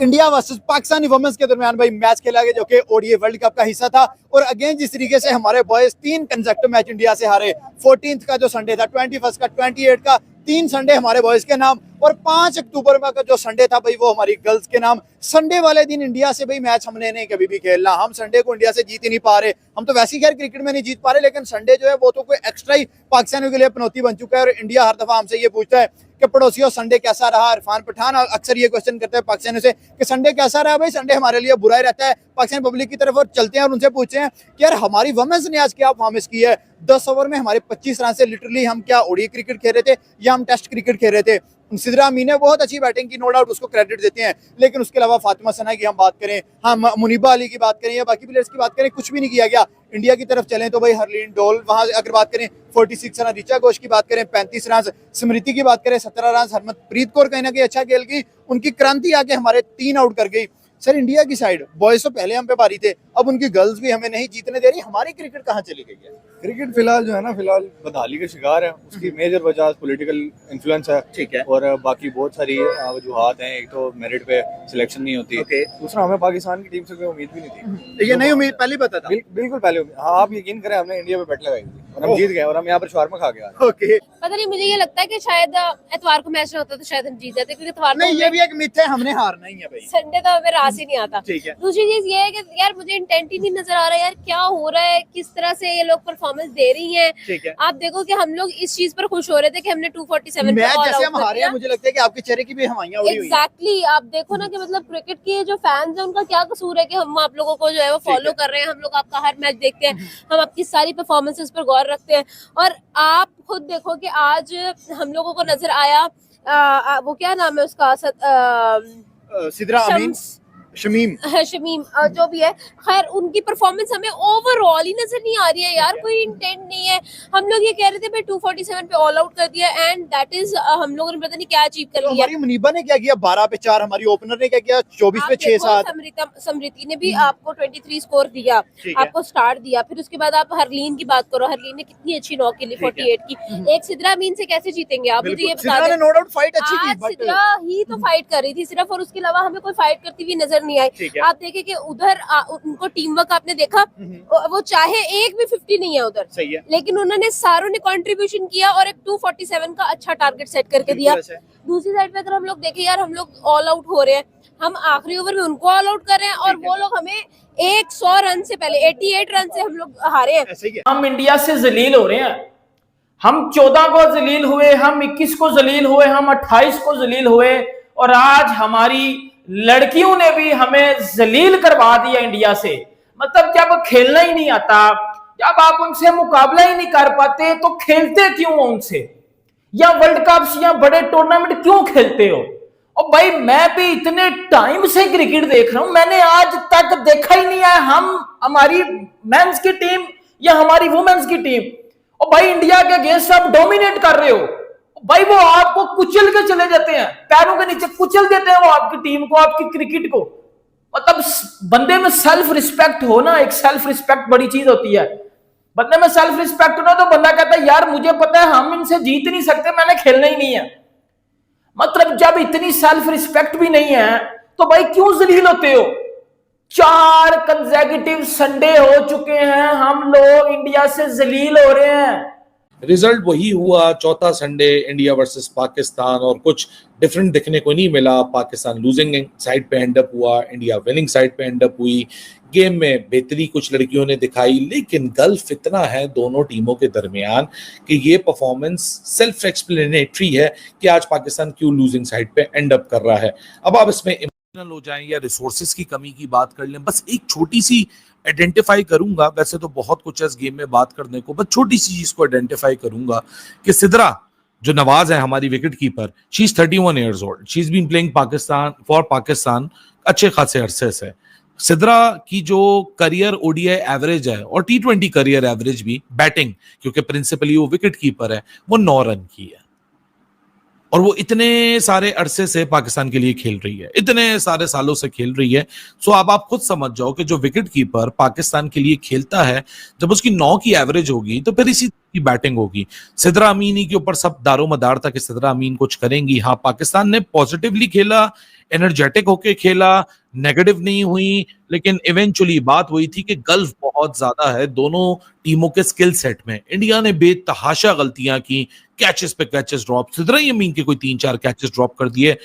India versus Pakistani women's के दरमियान भाई मैच खेला गया जो कि ओडीआई वर्ल्ड कप का हिस्सा था। और अगेन जिस तरीके से हमारे बॉयज 3 कंसेक्टिव मैच इंडिया से हारे, 14th का जो संडे था, 21st का, 28 का, 3 संडे हमारे बॉयज के नाम, और 5 अक्टूबर का जो संडे था भाई वो हमारी गर्ल्स के नाम। संडे वाले दिन इंडिया से भाई मैच हमने नहीं कभी भी खेलना, हम संडे को इंडिया से जीत ही नहीं पा रहे। हम तो वैसे ही खैर क्रिकेट में नहीं जीत पा रहे, लेकिन संडे जो है वो तो कोई एक्स्ट्रा ही पाकिस्तानियों के लिए पनौती बन चुका है। और इंडिया हर दफा हमसे ये पूछता है कि पड़ोसियों संडे कैसा रहा। इरफान पठान अक्सर ये क्वेश्चन करते हैं पाकिस्तानियों से कि संडे कैसा रहा। भाई संडे हमारे लिए बुरा ही रहता है पाकिस्तान पब्लिक की तरफ। और चलते हैं और उनसे पूछते हैं कि यार हमारी वुमेन्स ने आज क्या परफॉर्मेंस की है। 10 ओवर में हमारे 25 रन से लिटरली हम क्या ओडीआई क्रिकेट खेल रहे थे या हम टेस्ट क्रिकेट खेल रहे थे। सिद्रा अमीन ने बहुत अच्छी बैटिंग की, नो डाउट, उसको क्रेडिट देते हैं, लेकिन उसके अलावा फातिमा सना की हम बात करें, हम मुनीबा अली की बात करें या बाकी प्लेयर्स की बात करें, कुछ भी नहीं किया गया। इंडिया की तरफ चलें तो भाई हरलीन डोल, वहां अगर बात करें 46 रन, ऋचा घोष की बात करें 35 रन, स्मृति की बात करें 17 रन, हरमनप्रीत कौर कहीं ना कहीं अच्छा खेल गई, उनकी क्रांति आके हमारे 3 आउट कर गई। सर इंडिया की साइड बॉयज तो पहले हम पे भारी थे, अब उनकी गर्ल्स भी हमें नहीं जीतने दे रही, हमारी क्रिकेट कहाँ चली गई है? क्रिकेट फिलहाल जो है ना, फिलहाल बदहाली का शिकार है। उसकी मेजर वजह पॉलिटिकल इन्फ्लुएंस है, ठीक है, और बाकी बहुत सारी वजूहात हैं। एक तो मेरिट पे सिलेक्शन नहीं होती, दूसरा हमें पाकिस्तान की टीम से कोई उम्मीद भी नहीं थी। ये नहीं उम्मीद पहले पता था, बिल्कुल पहले उम्मीद। हाँ, आप यकीन करें, हमने इंडिया पे बैट लगाई थी और हम जीत गए, और हम यहाँ पर शवारमा खा गए। ओके, पता नहीं, मुझे ये लगता है कि शायद एतवार को मैच होता तो शायद हम जीत जाते, क्योंकि एतवार नहीं, ये भी एक मिथ है, हमने हारना ही है भाई। संडे तो हमें रास ही नहीं आता। ठीक है। दूसरी चीज ये है कि यार मुझे इंटेंट ही नहीं नजर आ रहा है यार, क्या हो रहा है, किस तरह से ये लोग परफॉर्मेंस दे रही हैं। ठीक है। आप देखो कि हम लोग इस चीज पर खुश हो रहे थे कि हमने 247 मैच जैसे हम हारे हैं, मुझे लगता है कि आपके चेहरे की भी हवाइयां उड़ी हुई हैं। एग्जैक्टली, आप देखो ना कि मतलब क्रिकेट के जो फैंस हैं उनका क्या कसूर है कि हम आप लोगों को जो है वो फॉलो कर रहे हैं, हम लोग आपका हर मैच देखते हैं, हम आपकी सारी परफॉर्मेंसेस पर गौर रखते हैं। और आप खुद देखो कि आज हम लोगों को नजर आया वो क्या नाम है उसका, सिद्रा अमीन, शमीम शमीम, जो भी है, खैर उनकी परफॉर्मेंस हमें ओवरऑल ही नजर नहीं आ रही है यार, कोई इंटेंट नहीं है। हम लोग ये कह रहे थे भाई 247 पे ऑल आउट कर दिया, एंड दैट इज हम लोगों ने पता नहीं क्या अचीव कर लिया। हमारी मुनीबा ने क्या किया, 12 पे 4, हमारी ओपनर ने क्या किया, 24 पे 6-7। समृति ने भी आपको 23 स्कोर दिया, आपको स्टार्ट दिया। फिर उसके बाद आप हरलीन की बात करो, हरलीन ने कितनी अच्छी नॉक के लिए 48 की। एक सिद्रा अमीन से कैसे जीतेंगे आप, मुझे ये बता दें। नो डाउट फाइट अच्छी की, बट सिद्रा ही तो फाइट कर रही थी सिर्फ, और उसके अलावा हमें कोई फाइट करती हुई नजर नहीं आई। आप देखें कि उधर उनको टीम वर्क आपने देखा, वो चाहे एक भी 50 नहीं है उधर, सही है, लेकिन उन्होंने सारों ने कंट्रीब्यूशन किया और एक 247 का अच्छा टारगेट सेट करके दिया। दूसरी साइड पे अगर हम लोग देखें यार, हम लोग ऑल आउट हो रहे हैं, हम आखिरी ओवर में उनको ऑल आउट कर रहे हैं, और वो लोग हमें 100 रन से पहले 88 रन से हम लोग हारे हैं। हम इंडिया से जलील हो रहे हैं, हम 14 को जलील हुए, हम 21 को जलील हुए, हम 28 को जलील हुए, और आज हमारी लड़कियों ने भी हमें जलील करवा दिया इंडिया से। मतलब जब खेलना ही नहीं आता, जब आप उनसे मुकाबला ही नहीं कर पाते, तो खेलते क्यों हो उनसे, या वर्ल्ड कप या बड़े टूर्नामेंट क्यों खेलते हो? और भाई मैं भी इतने टाइम से क्रिकेट देख रहा हूं, मैंने आज तक देखा ही नहीं है हमारी मेंस की टीम या हमारी वुमेन्स की टीम, और भाई इंडिया के अगेंस्ट आप डोमिनेट कर रहे हो, भाई वो आपको कुचल के चले जाते हैं, पैरों के नीचे कुचल देते हैं वो आपकी टीम को, आपकी क्रिकेट को। मतलब बंदे में सेल्फ रिस्पेक्ट हो ना, एक सेल्फ रिस्पेक्ट बड़ी चीज होती है। बंदे में सेल्फ रिस्पेक्ट हो ना, तो बंदा कहता है यार मुझे पता है हम इनसे जीत नहीं सकते, मैंने खेलना ही नहीं है। मतलब जब इतनी सेल्फ रिस्पेक्ट भी नहीं है, तो भाई क्यों जलील होते हो? 4 कंसेक्यूटिव संडे हो चुके हैं, हम लोग इंडिया से जलील हो रहे हैं। रिजल्ट वही हुआ, चौथा संडे इंडिया वर्सेस पाकिस्तान, और कुछ डिफरेंट देखने को नहीं मिला। पाकिस्तान लूजिंग साइड पे एंड अप हुआ, इंडिया विनिंग साइड पे एंड अप हुई। गेम में बेहतरी कुछ लड़कियों ने दिखाई, लेकिन गल्फ इतना है दोनों टीमों के दरमियान कि ये परफॉर्मेंस सेल्फ एक्सप्लेनेटरी है कि आज पाकिस्तान क्यों लूजिंग साइड पे एंड अप कर रहा है। अब आप इसमें इमोशनल हो जाएं या रिसोर्सेज की कमी की बात कर लें, बस एक छोटी सी आइडेंटिफाई करूंगा, वैसे तो बहुत कुछ है इस गेम में बात करने को, बस छोटी सी चीज को आइडेंटिफाई करूंगा कि सिद्रा जो नवाज है हमारी wicket keeper, she is 31 years old, she is been playing Pakistan for Pakistan अच्छे खासे अरसे से। सिद्रा की जो करियर ओडीआई एवरेज है और T20 करियर एवरेज भी, बैटिंग क्योंकि प्रिंसिपली वो विकेट कीपर है, वो 9 रन की है, और वो इतने सारे अरसे से पाकिस्तान के लिए खेल रही है, इतने सारे सालों से खेल रही है। सो अब आप खुद समझ जाओ कि जो विकेट कीपर पाकिस्तान के लिए खेलता है, जब उसकी 9 की एवरेज होगी तो फिर इसी की बैटिंग होगी। सिद्रा अमीनी के ऊपर सब दारोमदार था कि सिद्रा अमीन कुछ करेंगी। हाँ, पाकिस्तान ने पॉजिटिवली खेला, एनर्जेटिक होके खेला, नेगेटिव नहीं हुई, लेकिन इवेंचुअली बात वही थी कि गल्फ बहुत ज्यादा है दोनों टीमों के स्किल सेट में। इंडिया ने बेतहाशा गलतियां की, कैचेस पे कैचेस ड्रॉप, सिद्रा यमीन के कोई 3-4 कैचेस ड्रॉप कर दिए,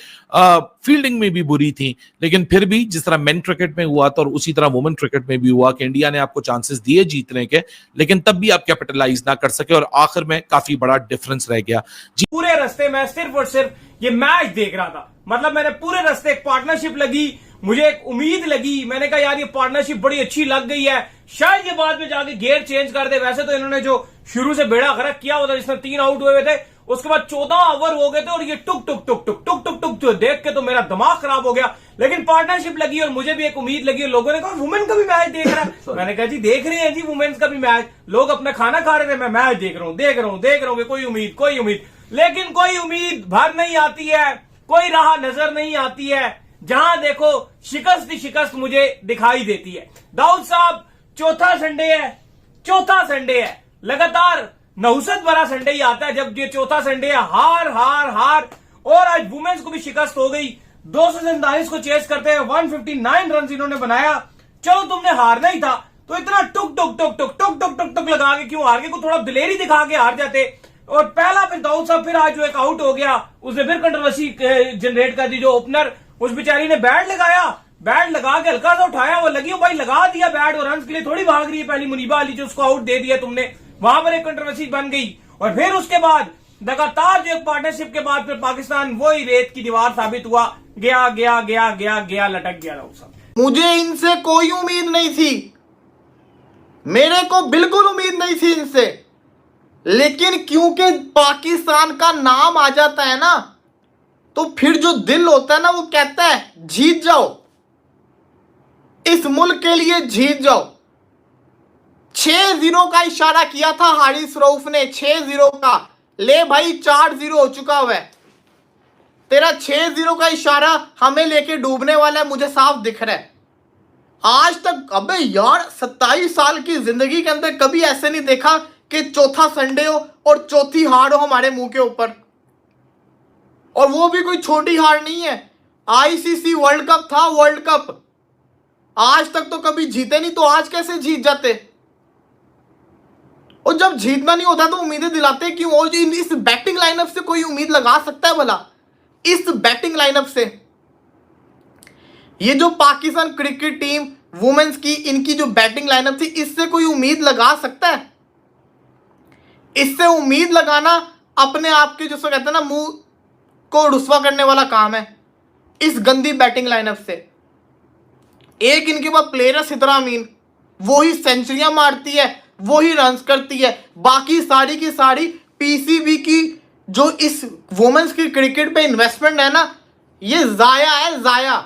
फील्डिंग में भी बुरी थी, लेकिन फिर भी जिस तरह मेन क्रिकेट में हुआ था और उसी तरह वुमेन क्रिकेट में भी हुआ कि इंडिया ने आपको चांसेस दिए जीतने के, लेकिन तब भी आप कैपिटलाइज ना कर सके और आखिर में काफी बड़ा डिफरेंस रह गया। पूरे रास्ते में सिर्फ और सिर्फ ये मैच देख रहा था, मतलब मैंने पूरे रास्ते एक पार्टनरशिप लगी, मुझे एक उम्मीद लगी, मैंने कहा यार ये पार्टनरशिप बड़ी अच्छी लग गई है, शायद ये बाद में जाके गेयर चेंज कर दे। वैसे तो इन्होंने जो शुरू से बेड़ा गर्क किया हुआ था, जिसमें 3 आउट हुए थे, उसके बाद 14 ओवर हो गए थे और ये टुक टुक टुक टुक टुक टुक टुक देख के तो मेरा दिमाग खराब हो गया। लेकिन पार्टनरशिप लगी और मुझे भी एक उम्मीद लगी और लोगों ने कहा वुमेन का भी मैच देख रहा है। मैंने कहा जी देख रहे हैं जी वुमेन्स का भी मैच, लोग अपना खाना खा रहे थे, मैं मैच देख रहा हूं, कोई उम्मीद, लेकिन कोई उम्मीद भर नहीं आती है, कोई राह नजर नहीं आती है, जहां देखो शिकस्त ही शिकस्त मुझे दिखाई देती है। दाऊद साहब चौथा संडे है, लगातार नहुसत भरा संडे ही आता है जब ये चौथा संडे है, हार हार हार, और आज वुमेन्स को भी शिकस्त हो गई। 247 को चेस करते हैं, 159 रन इन्होंने बनाया। चलो तुमने हारना ही था तो इतना टुक टुक टुक टुक टुक टुक टुक टुक लगा के क्यों हार गए, को थोड़ा दिलेरी दिखा के हार जाते। और पहला फिर दाऊद साहब फिर आज जो एक आउट हो गया, उसने फिर कंट्रोवर्सी जनरेट कर दी। जो ओपनर उस बेचारी ने बैट लगा के हल्का सा उठाया, वो लगी भाई लगा दिया बैट, और रन के लिए थोड़ी भाग रही है पहली मुनीबा अली जो उसको आउट दे दिया तुमने, वहां पर एक कंट्रोवर्सी बन गई। और फिर उसके बाद लगातार जो एक पार्टनरशिप के बाद फिर पाकिस्तान वही रेत की दीवार साबित हुआ, गया गया गया गया गया लटक गया दाऊद साहब। मुझे इनसे कोई उम्मीद नहीं थी, मेरे को बिल्कुल उम्मीद नहीं थी इनसे, लेकिन क्योंकि पाकिस्तान का नाम आ जाता है ना, तो फिर जो दिल होता है ना वो कहता है जीत जाओ, इस मुल्क के लिए जीत जाओ। 6-0 का इशारा किया था हारिस रऊफ ने, 6-0 का, ले भाई 4-0 हो चुका हुआ है, तेरा 6-0 का इशारा हमें लेके डूबने वाला है, मुझे साफ दिख रहा है। आज तक अबे यार 27 साल की जिंदगी के अंदर कभी ऐसे नहीं देखा कि चौथा संडे हो और चौथी हार हो हमारे मुंह के ऊपर, और वो भी कोई छोटी हार नहीं है। आईसीसी वर्ल्ड कप था, वर्ल्ड कप, आज तक तो कभी जीते नहीं, तो आज कैसे जीत जाते। और जब जीतना नहीं होता तो उम्मीदें दिलाते क्यों। और इस बैटिंग लाइनअप से कोई उम्मीद लगा सकता है भला? इस बैटिंग लाइनअप से ये जो पाकिस्तान क्रिकेट टीम वुमेन्स की, इनकी जो बैटिंग लाइनअप थी, इससे कोई उम्मीद लगा सकता है? इससे उम्मीद लगाना अपने आप के जिसको कहते हैं ना मुंह को रुस्वा करने वाला काम है। इस गंदी बैटिंग लाइनअप से एक इनके पास प्लेयर है सिद्रा अमीन, वो ही सेंचुरियां मारती है, वो ही रन्स करती है, बाकी सारी की सारी पीसीबी की जो इस वुमेन्स की क्रिकेट पे इन्वेस्टमेंट है ना, ये जाया है, जाया।